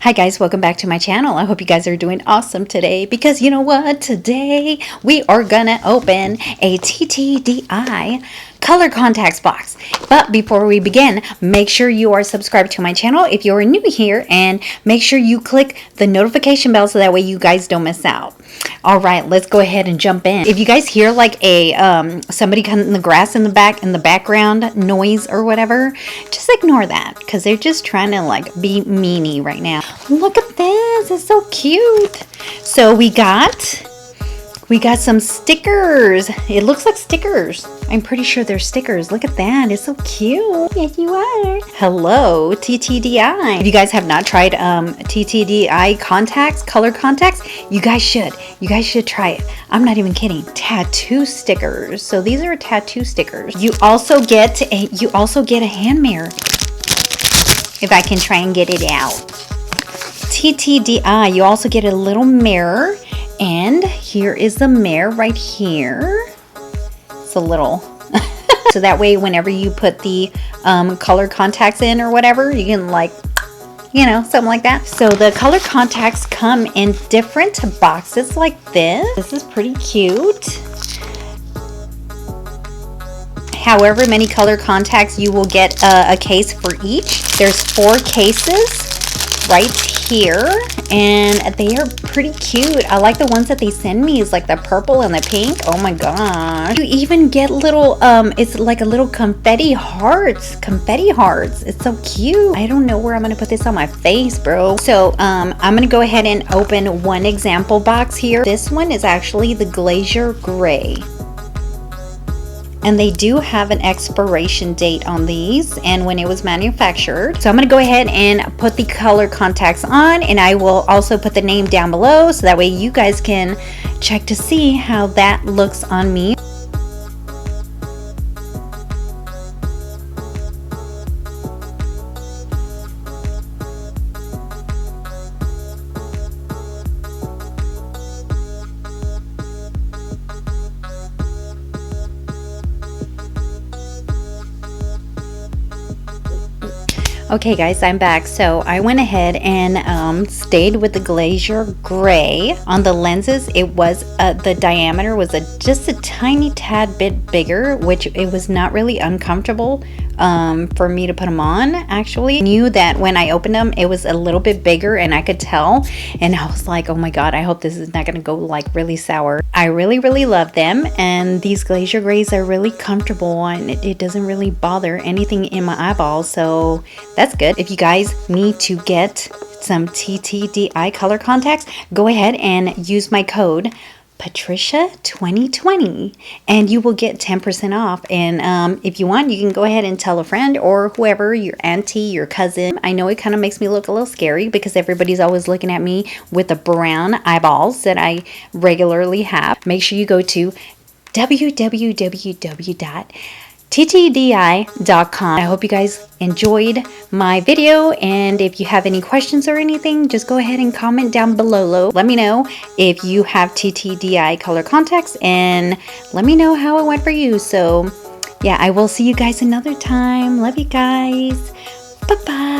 Hi guys, welcome back to my channel. I hope you guys are doing awesome today because you know what? Today we are gonna open a TTDEYE color contacts box. But before we begin, make sure you are subscribed to my channel if you're new here, and make sure you click the notification bell so that way you guys don't miss out. All right, let's go ahead and jump in. If you guys hear like a somebody cutting the grass in the background noise or whatever, just ignore that because they're just trying to like be meanie right now. Look at this, it's so cute. So we got some stickers. It looks like stickers. I'm pretty sure they're stickers. Look at that. It's so cute. Yes, you are. Hello, TTDEYE. If you guys have not tried TTDEYE contacts, color contacts, you guys should. You guys should try it. I'm not even kidding. Tattoo stickers. So these are tattoo stickers. You also get a hand mirror. If I can try and get it out. TTDEYE, you also get a little mirror. And here is the mirror right here. It's a little, so that way whenever you put the color contacts in or whatever, you can like, you know, something like that. So the color contacts come in different boxes like this. This is pretty cute. However many color contacts, you will get a case for each. There's 4 cases right here, and they are pretty cute. I like the ones that they send me. Is like the purple and the pink. Oh my gosh. You even get little it's like a little confetti hearts. It's so cute. I don't know where I'm gonna put this on my face, bro. So I'm gonna go ahead and open one example box here. This one is actually the Glacier Gray. And they do have an expiration date on these and when it was manufactured. So I'm going to go ahead and put the color contacts on, and I will also put the name down below so that way you guys can check to see how that looks on me. Okay guys, I'm back. So I went ahead and stayed with the Glacier Gray. On the lenses, it was the diameter was just a tiny tad bit bigger, which it was not really uncomfortable for me to put them on. Actually, I knew that when I opened them, it was a little bit bigger, and I could tell, and I was like, oh my god, I hope this is not gonna go like really sour. I really love them, and these Glacier Grays are really comfortable, and it doesn't really bother anything in my eyeballs, so that's good. If you guys need to get some TTDEYE color contacts, go ahead and use my code Patricia2020 and you will get 10% off. And if you want, you can go ahead and tell a friend or whoever, your auntie, your cousin. I know it kind of makes me look a little scary because everybody's always looking at me with the brown eyeballs that I regularly have. Make sure you go to www.ttdeye.com. I hope you guys enjoyed my video, and if you have any questions or anything, just go ahead and comment down below. Let me know if you have TTDEYE color contacts and let me know how it went for you. So yeah, I will see you guys another time. Love you guys. Bye bye.